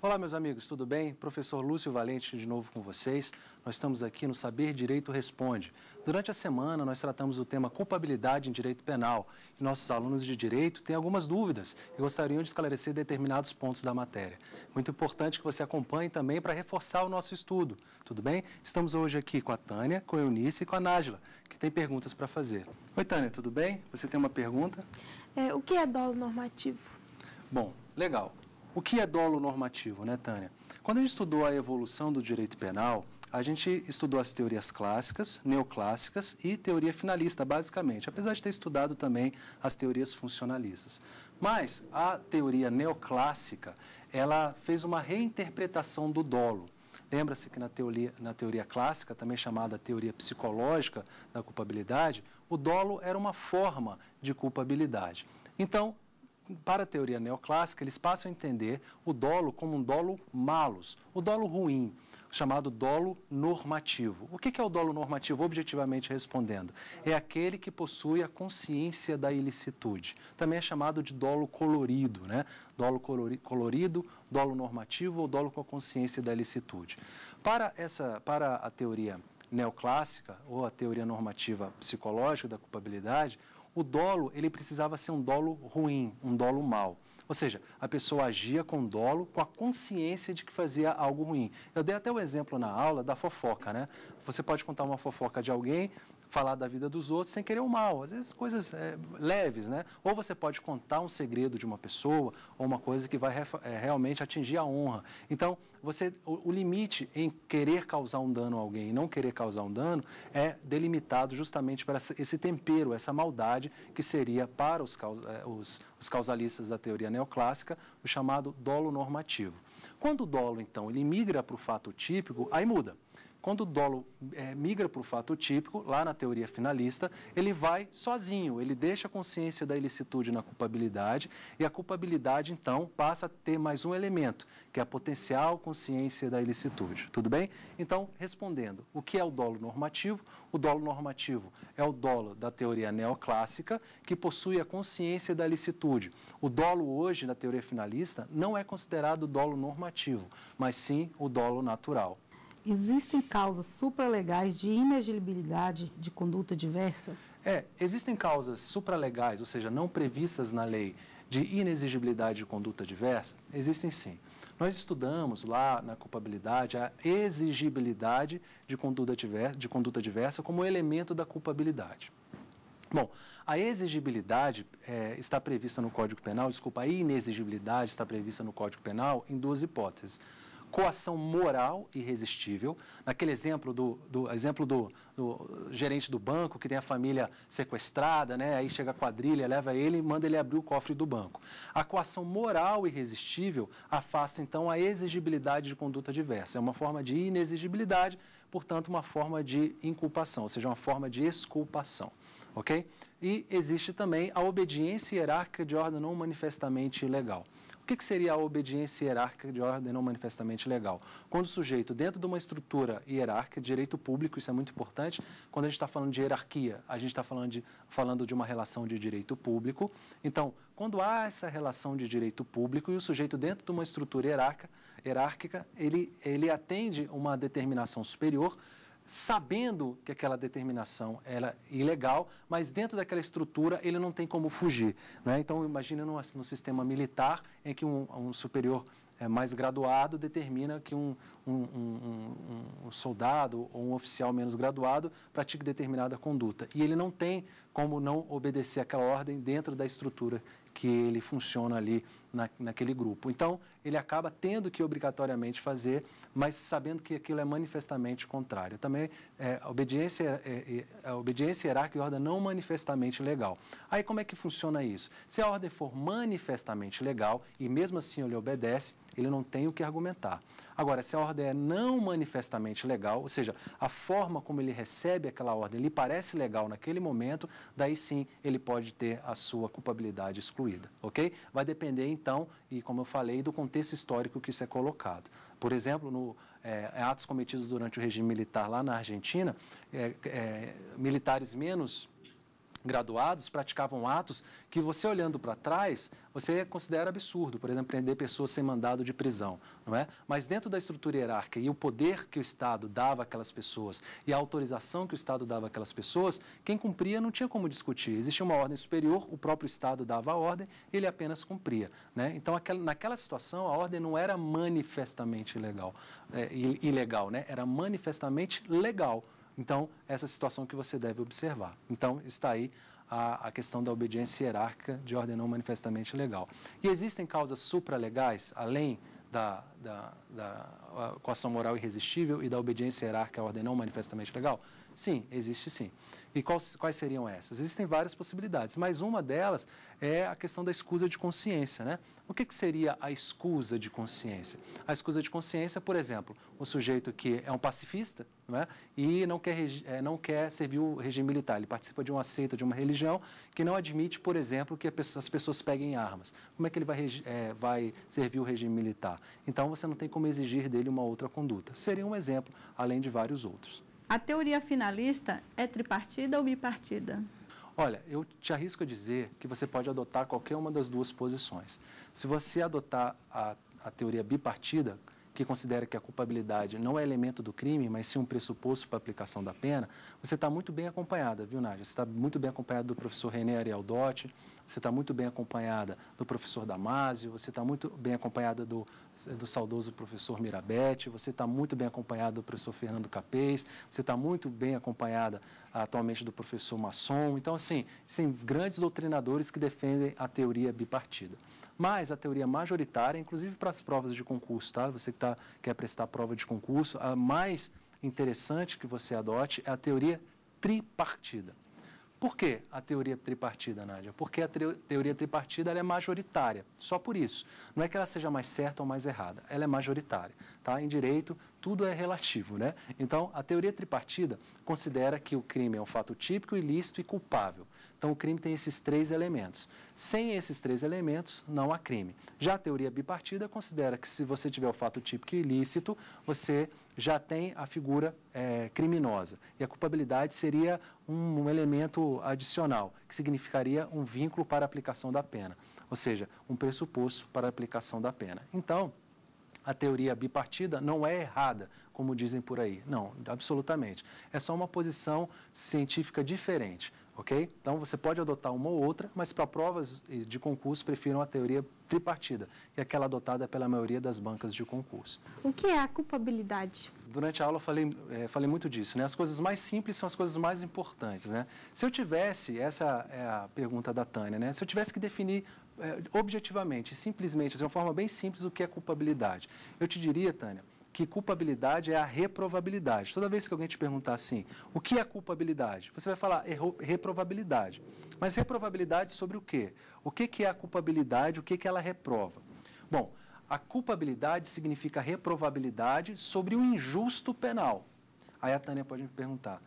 Olá, meus amigos, tudo bem? Professor Lúcio Valente de novo com vocês. Nós estamos aqui no Saber Direito Responde. Durante a semana, nós tratamos o tema culpabilidade em direito penal. E nossos alunos de direito têm algumas dúvidas e gostariam de esclarecer determinados pontos da matéria. Muito importante que você acompanhe também para reforçar o nosso estudo, tudo bem? Estamos hoje aqui com a Tânia, com a Eunice e com a Nájila, que tem perguntas para fazer. Oi, Tânia, tudo bem? Você tem uma pergunta? O que é dolo normativo? Bom, legal. O que é dolo normativo, né, Tânia? Quando a gente estudou a evolução do direito penal, a gente estudou as teorias clássicas, neoclássicas e teoria finalista, basicamente, apesar de ter estudado também as teorias funcionalistas. Mas a teoria neoclássica, ela fez uma reinterpretação do dolo. Lembra-se que na teoria clássica, também chamada teoria psicológica da culpabilidade, o dolo era uma forma de culpabilidade. Então, para a teoria neoclássica, eles passam a entender o dolo como um dolo malus, o dolo ruim, chamado dolo normativo. O que é o dolo normativo, objetivamente respondendo? É aquele que possui a consciência da ilicitude. Também é chamado de dolo colorido, né? Dolo colorido, dolo normativo ou dolo com a consciência da ilicitude. Para a teoria neoclássica, ou a teoria normativa psicológica da culpabilidade, o dolo, ele precisava ser um dolo ruim, um dolo mau. Ou seja, a pessoa agia com dolo, com a consciência de que fazia algo ruim. Eu dei até o exemplo na aula da fofoca, né? Você pode contar uma fofoca de alguém, falar da vida dos outros sem querer o mal, às vezes coisas leves, né? Ou você pode contar um segredo de uma pessoa, ou uma coisa que vai realmente atingir a honra. Então, o limite em querer causar um dano a alguém e não querer causar um dano é delimitado justamente para esse tempero, essa maldade que seria para os causalistas da teoria neoclássica, o chamado dolo normativo. Quando o dolo, então, ele migra para o fato típico, aí muda. Quando o dolo migra para o fato típico, lá na teoria finalista, ele vai sozinho, ele deixa a consciência da ilicitude na culpabilidade e a culpabilidade, então, passa a ter mais um elemento, que é a potencial consciência da ilicitude. Tudo bem? Então, respondendo, o que é o dolo normativo? O dolo normativo é o dolo da teoria neoclássica, que possui a consciência da ilicitude. O dolo hoje, na teoria finalista, não é considerado dolo normativo, mas sim o dolo natural. Existem causas supralegais de inexigibilidade de conduta diversa? Existem causas supralegais, ou seja, não previstas na lei, de inexigibilidade de conduta diversa? Existem sim. Nós estudamos lá na culpabilidade a exigibilidade de conduta diversa como elemento da culpabilidade. Bom, a exigibilidade está prevista no Código Penal, a inexigibilidade está prevista no Código Penal em duas hipóteses. Coação moral irresistível, naquele exemplo do gerente do banco que tem a família sequestrada, né? Aí chega a quadrilha, leva ele e manda ele abrir o cofre do banco. A coação moral irresistível afasta então a exigibilidade de conduta diversa, é uma forma de inexigibilidade, portanto uma forma de inculpação, ou seja, uma forma de exculpação, ok? E existe também a obediência hierárquica de ordem não manifestamente ilegal. O que seria a obediência hierárquica de ordem não manifestamente legal? Quando o sujeito, dentro de uma estrutura hierárquica de direito público, isso é muito importante, quando a gente está falando de hierarquia, a gente está falando de uma relação de direito público. Então, quando há essa relação de direito público e o sujeito, dentro de uma estrutura hierárquica, ele atende uma determinação superior, sabendo que aquela determinação era ilegal, mas dentro daquela estrutura ele não tem como fugir, né? Então, imagina no sistema militar em que um superior mais graduado determina que um soldado ou um oficial menos graduado pratique determinada conduta. E ele não tem como não obedecer aquela ordem dentro da estrutura que ele funciona ali naquele grupo. Então, ele acaba tendo que obrigatoriamente fazer, mas sabendo que aquilo é manifestamente contrário. Também a obediência hierárquica e ordem não manifestamente legal. Aí como é que funciona isso? Se a ordem for manifestamente legal e mesmo assim ele obedece, ele não tem o que argumentar. Agora, se a ordem é não manifestamente legal, ou seja, a forma como ele recebe aquela ordem lhe parece legal naquele momento, daí sim ele pode ter a sua culpabilidade excluída, ok? Vai depender então, e como eu falei, do contexto histórico que isso é colocado. Por exemplo, atos cometidos durante o regime militar lá na Argentina, militares menos graduados praticavam atos que você olhando para trás, você considera absurdo, por exemplo, prender pessoas sem mandado de prisão, não é? Mas dentro da estrutura hierárquica e o poder que o Estado dava àquelas pessoas e a autorização que o Estado dava àquelas pessoas, quem cumpria não tinha como discutir. Existia uma ordem superior, o próprio Estado dava a ordem, ele apenas cumpria, né? Então, naquela situação, a ordem não era manifestamente ilegal, né? Era manifestamente legal. Então, essa situação que você deve observar. Então, está aí a questão da obediência hierárquica de ordem não manifestamente legal. E existem causas supralegais, além da coação moral irresistível e da obediência hierárquica à ordem não manifestamente legal? Sim, existe sim. E quais seriam essas? Existem várias possibilidades, mas uma delas é a questão da escusa de consciência, né? O que seria a escusa de consciência? A escusa de consciência, por exemplo, o sujeito que é um pacifista, não é? E não quer servir o regime militar, ele participa de uma seita, de uma religião que não admite, por exemplo, que as pessoas peguem armas. Como é que ele vai servir o regime militar? Então, você não tem como exigir dele uma outra conduta. Seria um exemplo, além de vários outros. A teoria finalista é tripartida ou bipartida? Olha, eu te arrisco a dizer que você pode adotar qualquer uma das duas posições. Se você adotar a teoria bipartida, que considera que a culpabilidade não é elemento do crime, mas sim um pressuposto para a aplicação da pena, você está muito bem acompanhada, viu, Nádia? Você está muito bem acompanhada do professor René Arieldotti, você está muito bem acompanhada do professor Damásio, você está muito bem acompanhada do saudoso professor Mirabete, você está muito bem acompanhada do professor Fernando Capês, você está muito bem acompanhada atualmente do professor Masson. Então, assim, tem grandes doutrinadores que defendem a teoria bipartida. Mas a teoria majoritária, inclusive para as provas de concurso, tá? Você que quer prestar prova de concurso, a mais interessante que você adote é a teoria tripartida. Por que a teoria tripartida, Nádia? Porque a teoria tripartida ela é majoritária, só por isso. Não é que ela seja mais certa ou mais errada, ela é majoritária. Tá? Em direito, tudo é relativo, né? Então, a teoria tripartida considera que o crime é um fato típico, ilícito e culpável. Então, o crime tem esses três elementos. Sem esses três elementos, não há crime. Já a teoria bipartida considera que se você tiver o fato típico e ilícito, você já tem a figura criminosa. E a culpabilidade seria um elemento adicional, que significaria um vínculo para a aplicação da pena. Ou seja, um pressuposto para a aplicação da pena. Então, a teoria bipartida não é errada, como dizem por aí. Não, absolutamente. É só uma posição científica diferente, ok? Então, você pode adotar uma ou outra, mas para provas de concurso, prefiram a teoria tripartida, que é aquela adotada pela maioria das bancas de concurso. O que é a culpabilidade? Durante a aula eu falei muito disso, né? As coisas mais simples são as coisas mais importantes, né? Se eu tivesse, essa é a pergunta da Tânia, né? Se eu tivesse que definir objetivamente, simplesmente, de uma forma bem simples, o que é culpabilidade, eu te diria, Tânia, que culpabilidade é a reprovabilidade. Toda vez que alguém te perguntar assim, o que é culpabilidade? Você vai falar reprovabilidade. Mas reprovabilidade sobre o quê? O que é a culpabilidade? O que ela reprova? Bom, a culpabilidade significa reprovabilidade sobre o injusto penal. Aí a Tânia pode me perguntar,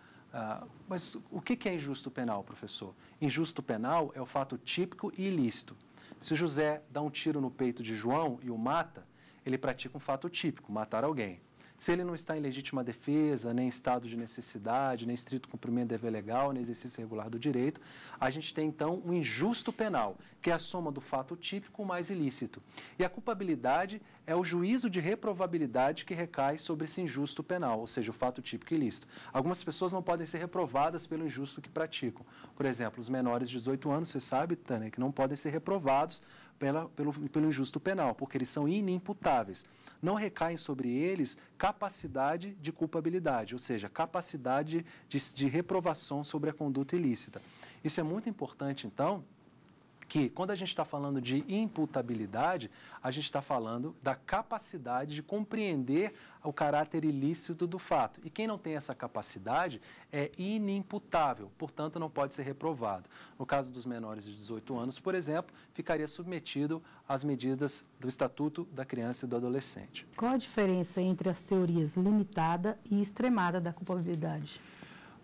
mas o que é injusto penal, professor? Injusto penal é o fato típico e ilícito. Se o José dá um tiro no peito de João e o mata, ele pratica um fato típico, matar alguém. Se ele não está em legítima defesa, nem em estado de necessidade, nem estrito cumprimento do dever legal, nem exercício regular do direito, a gente tem, então, um injusto penal, que é a soma do fato típico mais ilícito. E a culpabilidade é o juízo de reprovabilidade que recai sobre esse injusto penal, ou seja, o fato típico ilícito. Algumas pessoas não podem ser reprovadas pelo injusto que praticam. Por exemplo, os menores de 18 anos, você sabe, Tânia, que não podem ser reprovados pelo injusto penal, porque eles são inimputáveis. Não recaem sobre eles capacidade de culpabilidade, ou seja, capacidade de reprovação sobre a conduta ilícita. Isso é muito importante, então, que quando a gente está falando de imputabilidade, a gente está falando da capacidade de compreender o caráter ilícito do fato. E quem não tem essa capacidade é inimputável, portanto, não pode ser reprovado. No caso dos menores de 18 anos, por exemplo, ficaria submetido às medidas do Estatuto da Criança e do Adolescente. Qual a diferença entre as teorias limitada e extremada da culpabilidade?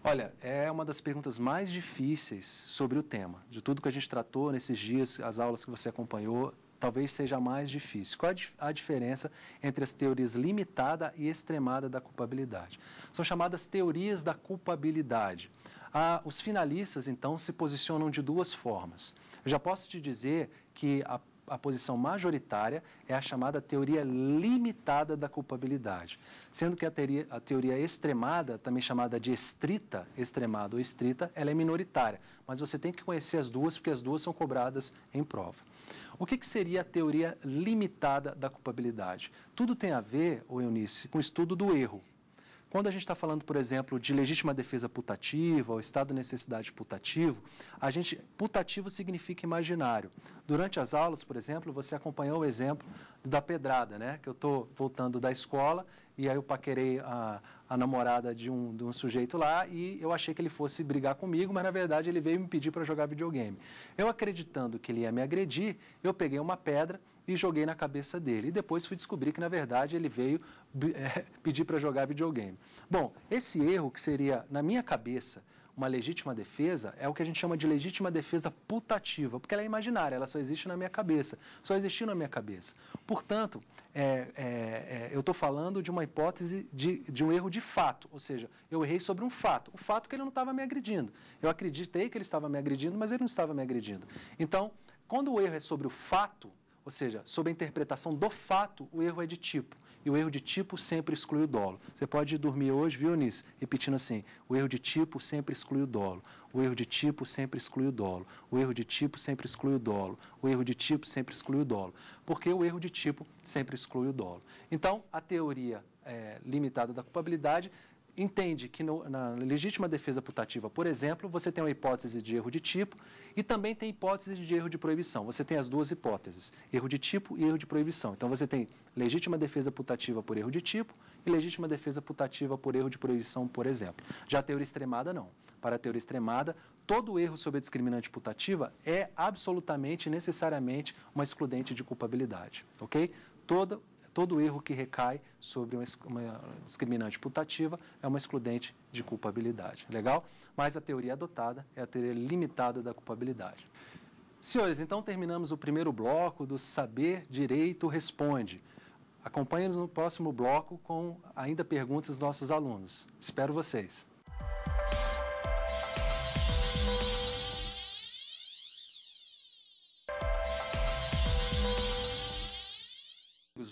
Olha, é uma das perguntas mais difíceis sobre o tema. De tudo que a gente tratou nesses dias, as aulas que você acompanhou, talvez seja a mais difícil. Qual a diferença entre as teorias limitada e extremada da culpabilidade? São chamadas teorias da culpabilidade. Os finalistas, então, se posicionam de duas formas. Eu já posso te dizer que a posição majoritária é a chamada teoria limitada da culpabilidade, sendo que a teoria extremada, também chamada de estrita, extremada ou estrita, ela é minoritária, mas você tem que conhecer as duas, porque as duas são cobradas em prova. O que seria a teoria limitada da culpabilidade? Tudo tem a ver, Eunice, com o estudo do erro. Quando a gente está falando, por exemplo, de legítima defesa putativa ou estado de necessidade putativo, putativo significa imaginário. Durante as aulas, por exemplo, você acompanhou o exemplo da pedrada, né? Que eu estou voltando da escola e aí eu paquerei a namorada de um sujeito lá e eu achei que ele fosse brigar comigo, mas na verdade ele veio me pedir para jogar videogame. Eu acreditando que ele ia me agredir, eu peguei uma pedra e joguei na cabeça dele. E depois fui descobrir que, na verdade, ele veio pedir para jogar videogame. Bom, esse erro que seria, na minha cabeça, uma legítima defesa, é o que a gente chama de legítima defesa putativa, porque ela é imaginária, ela só existe na minha cabeça, só existiu na minha cabeça. Portanto, eu estou falando de uma hipótese de um erro de fato, ou seja, eu errei sobre um fato, o fato que ele não estava me agredindo. Eu acreditei que ele estava me agredindo, mas ele não estava me agredindo. Então, quando o erro é sobre o fato, ou seja, sob a interpretação do fato, o erro é de tipo. E o erro de tipo sempre exclui o dolo. Você pode dormir hoje, viu, Eunice? Repetindo assim, o erro de tipo sempre exclui o dolo. O erro de tipo sempre exclui o dolo. O erro de tipo sempre exclui o dolo. O erro de tipo sempre exclui o dolo. Porque o erro de tipo sempre exclui o dolo. Então, a teoria limitada da culpabilidade entende que na legítima defesa putativa, por exemplo, você tem uma hipótese de erro de tipo e também tem hipótese de erro de proibição. Você tem as duas hipóteses, erro de tipo e erro de proibição. Então, você tem legítima defesa putativa por erro de tipo e legítima defesa putativa por erro de proibição, por exemplo. Já a teoria extremada, não. Para a teoria extremada, todo erro sobre a discriminante putativa é absolutamente, necessariamente, uma excludente de culpabilidade, ok? Todo erro que recai sobre uma discriminante putativa é uma excludente de culpabilidade. Legal? Mas a teoria adotada é a teoria limitada da culpabilidade. Senhores, então terminamos o primeiro bloco do Saber Direito Responde. Acompanhe-nos no próximo bloco com ainda perguntas dos nossos alunos. Espero vocês.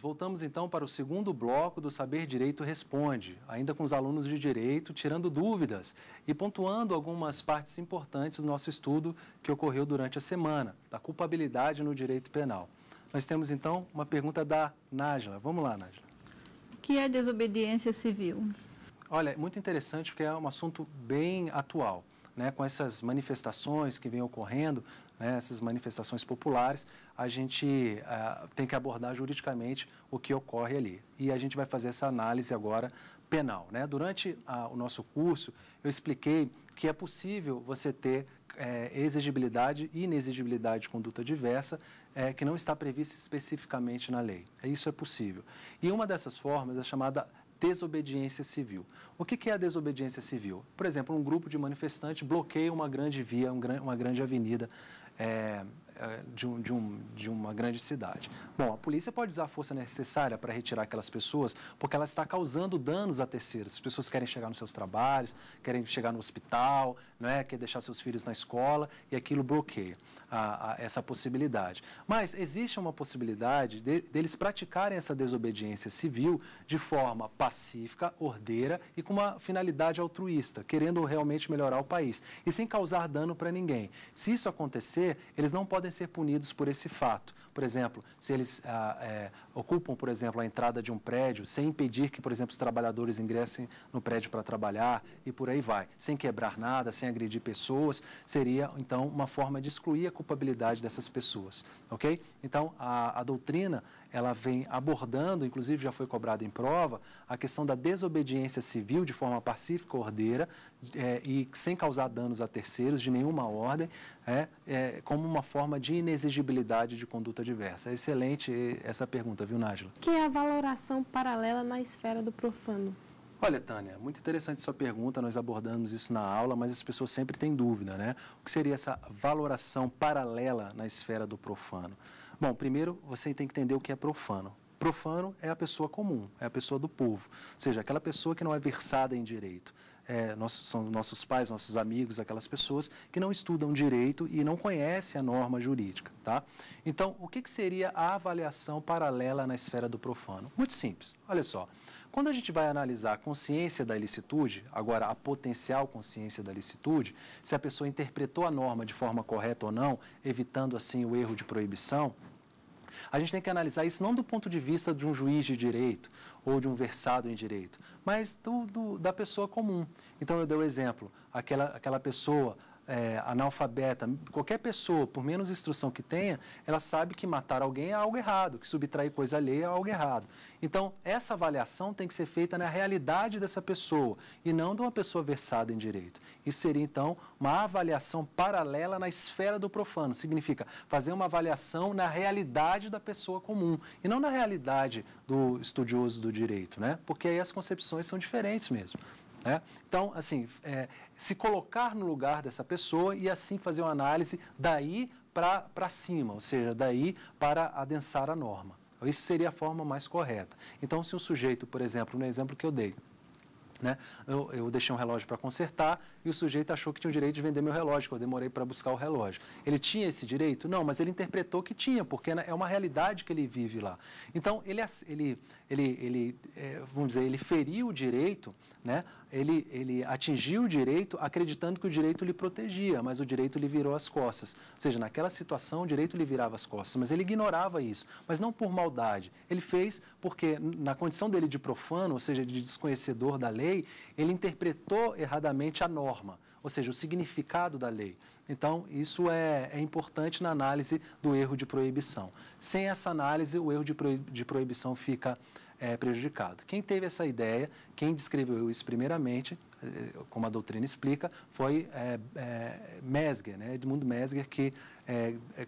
Voltamos então para o segundo bloco do Saber Direito Responde, ainda com os alunos de Direito, tirando dúvidas e pontuando algumas partes importantes do nosso estudo que ocorreu durante a semana, da culpabilidade no direito penal. Nós temos então uma pergunta da Nájila. Vamos lá, Nájila. O que é desobediência civil? Olha, é muito interessante porque é um assunto bem atual, né? Com essas manifestações que vêm ocorrendo, né, essas manifestações populares, a gente tem que abordar juridicamente o que ocorre ali. E a gente vai fazer essa análise agora penal, né? Durante o nosso curso, eu expliquei que é possível você ter exigibilidade e inexigibilidade de conduta diversa que não está prevista especificamente na lei. Isso é possível. E uma dessas formas é chamada desobediência civil. O que é a desobediência civil? Por exemplo, um grupo de manifestantes bloqueia uma grande via, uma grande avenida de uma grande cidade. Bom, a polícia pode usar a força necessária para retirar aquelas pessoas, porque ela está causando danos a terceiros. As pessoas querem chegar nos seus trabalhos, querem chegar no hospital, não é? Quer deixar seus filhos na escola e aquilo bloqueia essa possibilidade. Mas existe uma possibilidade deles praticarem essa desobediência civil de forma pacífica, ordeira e com uma finalidade altruísta, querendo realmente melhorar o país e sem causar dano para ninguém. Se isso acontecer, eles não podem ser punidos por esse fato. Por exemplo, se eles ocupam, por exemplo, a entrada de um prédio sem impedir que, por exemplo, os trabalhadores ingressem no prédio para trabalhar e por aí vai, sem quebrar nada, sem agredir pessoas, seria, então, uma forma de excluir a culpabilidade dessas pessoas, ok? Então, a doutrina, ela vem abordando, inclusive já foi cobrada em prova, a questão da desobediência civil de forma pacífica, ordeira e sem causar danos a terceiros de nenhuma ordem, como uma forma de inexigibilidade de conduta diversa. É excelente essa pergunta, viu, Nájila? O que é a valoração paralela na esfera do profano? Olha, Tânia, muito interessante sua pergunta, nós abordamos isso na aula, mas as pessoas sempre têm dúvida, né? O que seria essa valoração paralela na esfera do profano? Bom, primeiro você tem que entender o que é profano. Profano é a pessoa comum, é a pessoa do povo, ou seja, aquela pessoa que não é versada em direito. São nossos pais, nossos amigos, aquelas pessoas que não estudam direito e não conhecem a norma jurídica. Tá? Então, o que seria a avaliação paralela na esfera do profano? Muito simples, olha só. Quando a gente vai analisar a consciência da ilicitude, agora a potencial consciência da ilicitude, se a pessoa interpretou a norma de forma correta ou não, evitando assim o erro de proibição, a gente tem que analisar isso não do ponto de vista de um juiz de direito ou de um versado em direito, mas da pessoa comum. Então, eu dei o exemplo, aquela pessoa analfabeta, qualquer pessoa, por menos instrução que tenha, ela sabe que matar alguém é algo errado, que subtrair coisa alheia é algo errado. Então, essa avaliação tem que ser feita na realidade dessa pessoa e não de uma pessoa versada em direito. Isso seria, então, uma avaliação paralela na esfera do profano. Significa fazer uma avaliação na realidade da pessoa comum e não na realidade do estudioso do direito, né? Porque aí as concepções são diferentes mesmo. Então, assim, se colocar no lugar dessa pessoa e assim fazer uma análise daí para cima, ou seja, daí para adensar a norma. Isso seria a forma mais correta. Então, se um sujeito, por exemplo, no exemplo que eu dei, eu deixei um relógio para consertar e o sujeito achou que tinha o direito de vender meu relógio, que eu demorei para buscar o relógio. Ele tinha esse direito? Não, mas ele interpretou que tinha, porque é uma realidade que ele vive lá. Então, vamos dizer, ele feriu o direito, ele atingiu o direito acreditando que o direito lhe protegia, mas o direito lhe virou as costas. Ou seja, naquela situação o direito lhe virava as costas, mas ele ignorava isso, mas não por maldade. Ele fez porque, na condição dele de profano, ou seja, de desconhecedor da lei, ele interpretou erradamente a norma, ou seja, o significado da lei. Então, isso é importante na análise do erro de proibição. Sem essa análise, o erro de proibição fica prejudicado. Quem teve essa ideia, quem descreveu isso primeiramente, como a doutrina explica, foi Mesger, Edmund Mesger, que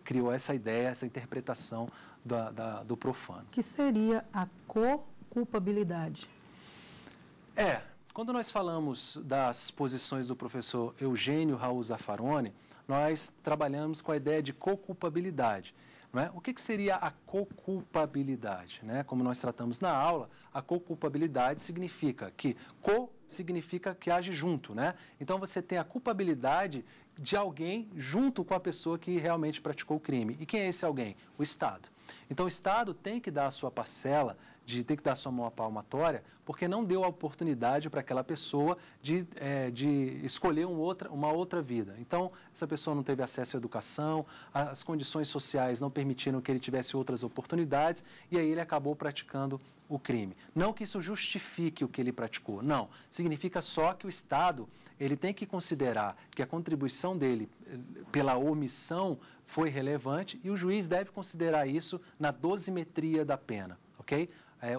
criou essa ideia, essa interpretação do profano. Que seria a co-culpabilidade? Quando nós falamos das posições do professor Eugênio Raul Zaffaroni, nós trabalhamos com a ideia de co-culpabilidade. O que seria a co-culpabilidade? Como nós tratamos na aula, a co-culpabilidade significa que significa que age junto. Então, você tem a culpabilidade de alguém junto com a pessoa que realmente praticou o crime. E quem é esse alguém? O Estado. Então, o Estado tem que dar a sua parcela, tem que dar a sua mão à palmatória, porque não deu a oportunidade para aquela pessoa de escolher uma outra vida. Então, essa pessoa não teve acesso à educação, as condições sociais não permitiram que ele tivesse outras oportunidades, e aí ele acabou praticando o crime. Não que isso justifique o que ele praticou, não. Significa só que o Estado ele tem que considerar que a contribuição dele pela omissão foi relevante e o juiz deve considerar isso na dosimetria da pena, ok?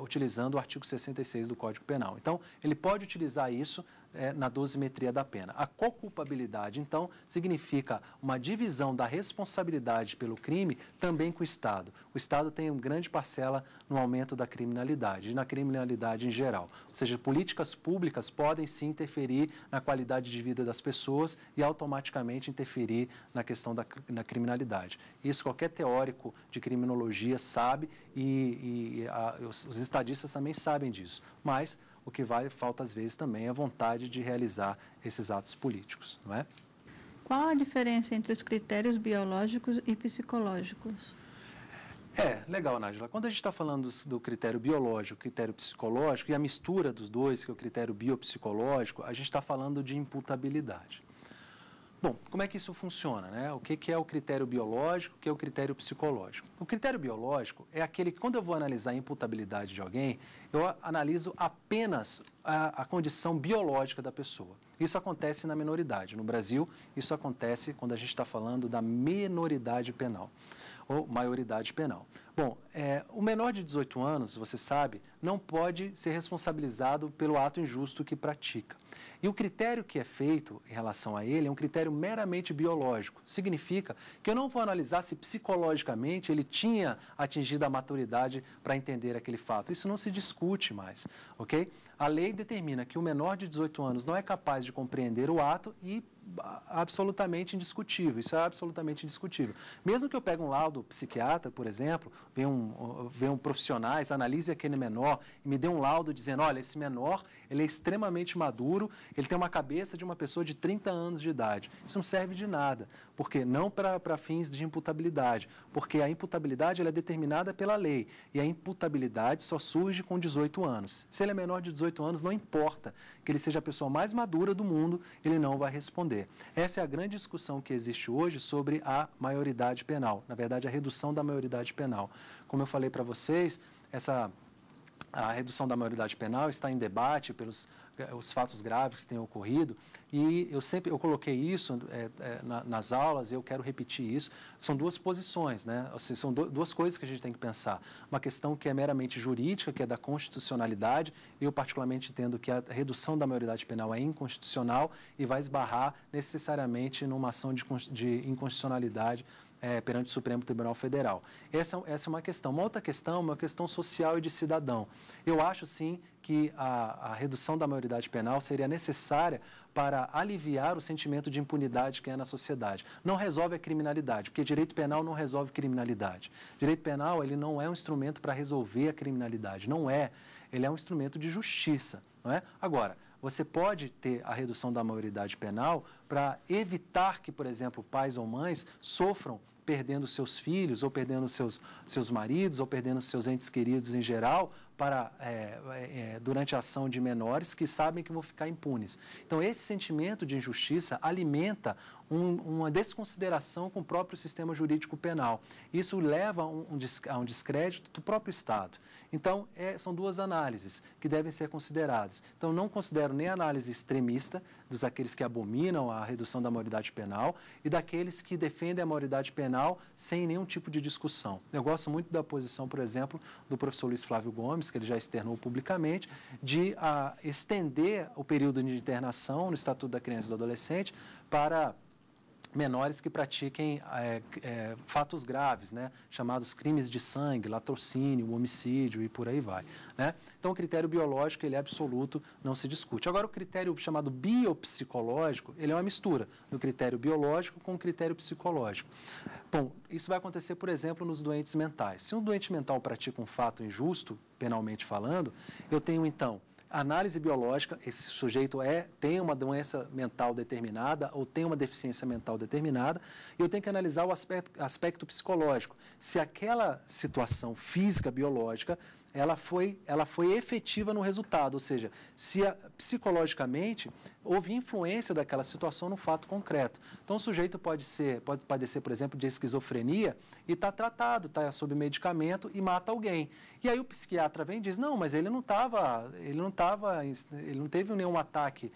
Utilizando o artigo 66 do Código Penal. Então, ele pode utilizar isso na dosimetria da pena. A co-culpabilidade, então, significa uma divisão da responsabilidade pelo crime também com o Estado. O Estado tem uma grande parcela no aumento da criminalidade, e na criminalidade em geral. Ou seja, políticas públicas podem sim interferir na qualidade de vida das pessoas e automaticamente interferir na questão da criminalidade. Isso qualquer teórico de criminologia sabe e os estadistas também sabem disso. Mas o que falta às vezes também é a vontade de realizar esses atos políticos, não é? Qual a diferença entre os critérios biológicos e psicológicos? Legal, Nájila. Quando a gente está falando do critério biológico, critério psicológico e a mistura dos dois, que é o critério biopsicológico, a gente está falando de imputabilidade. Bom, como é que isso funciona, O que é o critério biológico, o que é o critério psicológico? O critério biológico é aquele que, quando eu vou analisar a imputabilidade de alguém, eu analiso apenas a condição biológica da pessoa. Isso acontece na minoridade. No Brasil, isso acontece quando a gente está falando da minoridade penal, ou maioridade penal. Bom, o menor de 18 anos, você sabe, não pode ser responsabilizado pelo ato injusto que pratica. E o critério que é feito em relação a ele é um critério meramente biológico. Significa que eu não vou analisar se psicologicamente ele tinha atingido a maturidade para entender aquele fato. Isso não se discute mais, ok? A lei determina que o menor de 18 anos não é capaz de compreender o ato e absolutamente indiscutível. Isso é absolutamente indiscutível. Mesmo que eu pegue um laudo psiquiatra, por exemplo, venham profissionais, analise aquele menor e me dê um laudo dizendo, olha, esse menor, ele é extremamente maduro, ele tem uma cabeça de uma pessoa de 30 anos de idade. Isso não serve de nada, porque não para fins de imputabilidade, porque a imputabilidade ela é determinada pela lei e a imputabilidade só surge com 18 anos. Se ele é menor de 18 anos, não importa que ele seja a pessoa mais madura do mundo, ele não vai responder. Essa é a grande discussão que existe hoje sobre a maioridade penal, na verdade, a redução da maioridade penal. Como eu falei para vocês, a redução da maioridade penal está em debate pelos os fatos graves que têm ocorrido e eu coloquei isso nas aulas e eu quero repetir isso. São duas posições, né? Ou seja, são duas coisas que a gente tem que pensar. Uma questão que é meramente jurídica, que é da constitucionalidade. Eu particularmente entendo que a redução da maioridade penal é inconstitucional e vai esbarrar necessariamente numa ação de inconstitucionalidade perante o Supremo Tribunal Federal. Essa é uma questão. Uma outra questão, uma questão social e de cidadão. Eu acho, sim, que a redução da maioridade penal seria necessária para aliviar o sentimento de impunidade que é na sociedade. Não resolve a criminalidade, porque direito penal não resolve criminalidade. Direito penal, ele não é um instrumento para resolver a criminalidade, não é. Ele é um instrumento de justiça, não é? Agora, você pode ter a redução da maioridade penal para evitar que, por exemplo, pais ou mães sofram perdendo seus filhos, ou perdendo seus maridos, ou perdendo seus entes queridos em geral, durante a ação de menores que sabem que vão ficar impunes. Então, esse sentimento de injustiça alimenta uma desconsideração com o próprio sistema jurídico penal. Isso leva a um descrédito do próprio Estado. Então, são duas análises que devem ser consideradas. Então, não considero nem a análise extremista daqueles que abominam a redução da maioridade penal e daqueles que defendem a maioridade penal sem nenhum tipo de discussão. Eu gosto muito da posição, por exemplo, do professor Luiz Flávio Gomes, que ele já externou publicamente, de estender o período de internação no Estatuto da Criança e do Adolescente para menores que pratiquem fatos graves, né, chamados crimes de sangue, latrocínio, homicídio e por aí vai, né? Então, o critério biológico, ele é absoluto, não se discute. Agora, o critério chamado biopsicológico, ele é uma mistura do critério biológico com o critério psicológico. Bom, isso vai acontecer, por exemplo, nos doentes mentais. Se um doente mental pratica um fato injusto, penalmente falando, eu tenho, então, análise biológica, esse sujeito tem uma doença mental determinada ou tem uma deficiência mental determinada, e eu tenho que analisar o aspecto psicológico. Se aquela situação física, biológica, ela foi efetiva no resultado, ou seja, se psicologicamente houve influência daquela situação no fato concreto. Então, o sujeito pode padecer, por exemplo, de esquizofrenia e está tratado, está sob medicamento e mata alguém. E aí o psiquiatra vem e diz, não, mas ele não teve nenhum ataque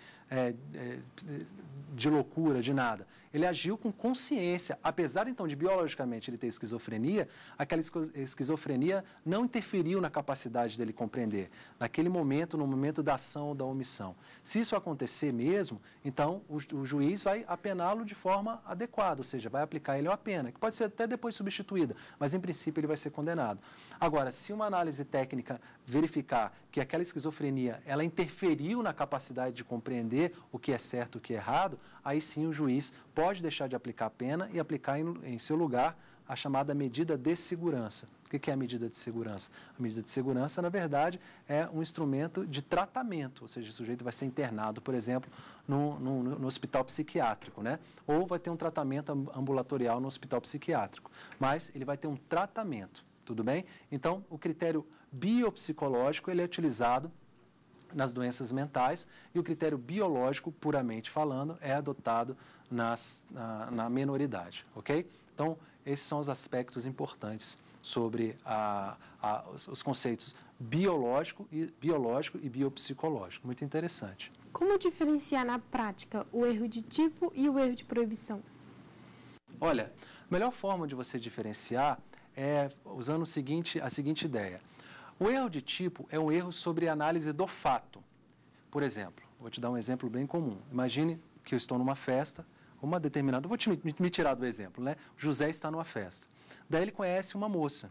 de loucura, de nada. Ele agiu com consciência. Apesar, então, de biologicamente ele ter esquizofrenia, aquela esquizofrenia não interferiu na capacidade dele compreender. Naquele momento, no momento da ação ou da omissão. Se isso acontecer mesmo, então o juiz vai apená-lo de forma adequada, ou seja, vai aplicar ele uma pena, que pode ser até depois substituída, mas em princípio ele vai ser condenado. Agora, se uma análise técnica verificar que aquela esquizofrenia ela interferiu na capacidade de compreender o que é certo e o que é errado, aí sim o juiz pode deixar de aplicar a pena e aplicar em seu lugar a chamada medida de segurança. O que é a medida de segurança? A medida de segurança, na verdade, é um instrumento de tratamento, ou seja, o sujeito vai ser internado, por exemplo, no hospital psiquiátrico, né? Ou vai ter um tratamento ambulatorial no hospital psiquiátrico, mas ele vai ter um tratamento, tudo bem? Então, o critério biopsicológico, ele é utilizado nas doenças mentais e o critério biológico, puramente falando, é adotado na menoridade, ok? Então, esses são os aspectos importantes sobre os conceitos biológico e biopsicológico. Muito interessante. Como diferenciar na prática o erro de tipo e o erro de proibição? Olha, a melhor forma de você diferenciar é usando a seguinte ideia. O erro de tipo é um erro sobre análise do fato. Por exemplo, vou te dar um exemplo bem comum. Imagine que eu estou numa festa, uma determinada... Vou me tirar do exemplo, né? José está numa festa. Daí ele conhece uma moça.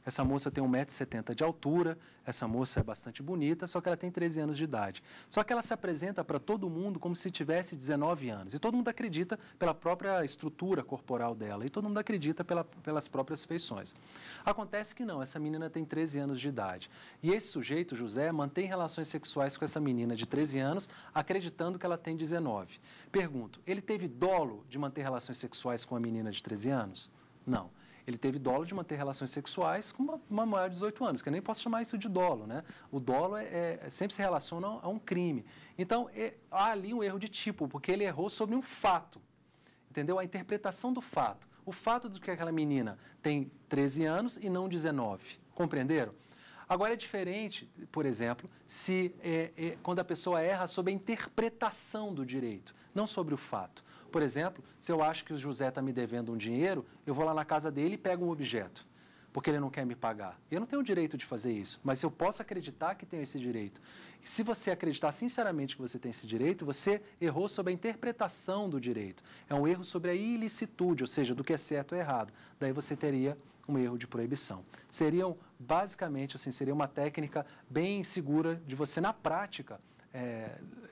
essa moça tem 1,70 m de altura, essa moça é bastante bonita, só que ela tem 13 anos de idade. Só que ela se apresenta para todo mundo como se tivesse 19 anos. E todo mundo acredita pela própria estrutura corporal dela, e todo mundo acredita pelas próprias feições. Acontece que não, essa menina tem 13 anos de idade. E esse sujeito, José, mantém relações sexuais com essa menina de 13 anos, acreditando que ela tem 19. Pergunto, ele teve dolo de manter relações sexuais com a menina de 13 anos? Não. Ele teve dolo de manter relações sexuais com uma maior de 18 anos, que eu nem posso chamar isso de dolo, né? O dolo sempre se relaciona a um crime. Então, há ali um erro de tipo, porque ele errou sobre um fato, entendeu? A interpretação do fato. O fato de que aquela menina tem 13 anos e não 19, compreenderam? Agora, é diferente, por exemplo, quando a pessoa erra sobre a interpretação do direito, não sobre o fato. Por exemplo, se eu acho que o José está me devendo um dinheiro, eu vou lá na casa dele e pego um objeto, porque ele não quer me pagar. Eu não tenho o direito de fazer isso, mas eu posso acreditar que tenho esse direito. E se você acreditar sinceramente que você tem esse direito, você errou sobre a interpretação do direito. É um erro sobre a ilicitude, ou seja, do que é certo ou errado. Daí você teria um erro de proibição. Seriam, basicamente, assim, seria uma técnica bem segura de você, na prática,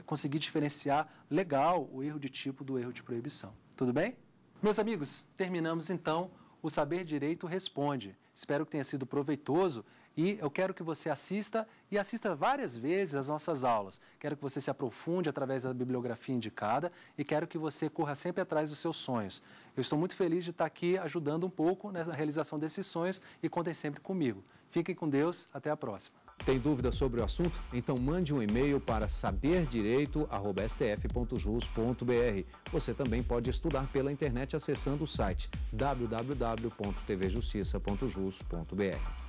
conseguir diferenciar legal o erro de tipo do erro de proibição. Tudo bem? Meus amigos, terminamos então o Saber Direito Responde. Espero que tenha sido proveitoso e eu quero que você assista várias vezes as nossas aulas. Quero que você se aprofunde através da bibliografia indicada e quero que você corra sempre atrás dos seus sonhos. Eu estou muito feliz de estar aqui ajudando um pouco na realização desses sonhos e contem sempre comigo. Fiquem com Deus, até a próxima. Tem dúvida sobre o assunto? Então mande um e-mail para saberdireito@stf.jus.br. Você também pode estudar pela internet acessando o site www.tvjustiça.jus.br.